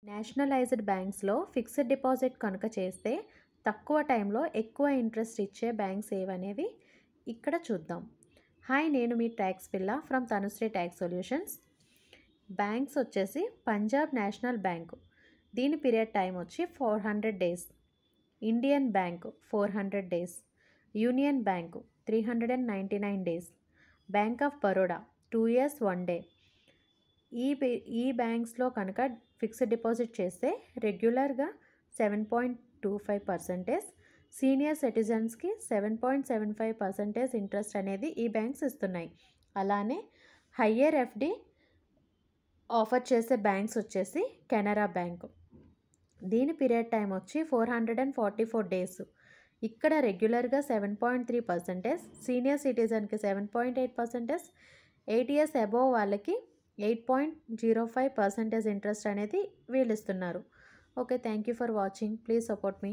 Nationalised బ్యాంక్స్లో fixed deposit కనుక చేస్తే తక్కువ టైంలో ఎక్కువ ఇంట్రెస్ట్ ఇచ్చే బ్యాంక్స్ ఏవనేవి ఇక్కడ చూద్దాం. హాయ్, నేను మీ ట్యాక్స్ పిల్ల from Tanushree tax solutions. Banks వచ్చేసి పంజాబ్ నేషనల్ బ్యాంకు, దీని పీరియడ్ టైం వచ్చి 400 days. Indian bank 400 days. Union bank 399 days. Bank of Baroda 2 years 1 day. ఈ బ్యాంక్స్లో కనుక ఫిక్స్డ్ డిపాజిట్ చేస్తే రెగ్యులర్గా 7.25%, సీనియర్ సిటిజన్స్కి 7.75% ఇంట్రెస్ట్ అనేది ఈ బ్యాంక్స్ ఇస్తున్నాయి. అలానే హయ్యర్ ఎఫ్డి ఆఫర్ చేసే బ్యాంక్స్ వచ్చేసి కెనరా బ్యాంకు, దీని పీరియడ్ టైం వచ్చి 444 డేస్. ఇక్కడ రెగ్యులర్గా 7.3%, సీనియర్ సిటిజన్కి 7.8%, 8 years అబోవ్ వాళ్ళకి 8.05% ఇంట్రెస్ట్ అనేది వీళ్ళు ఇస్తున్నారు. Okay, thank you for watching. Please support me.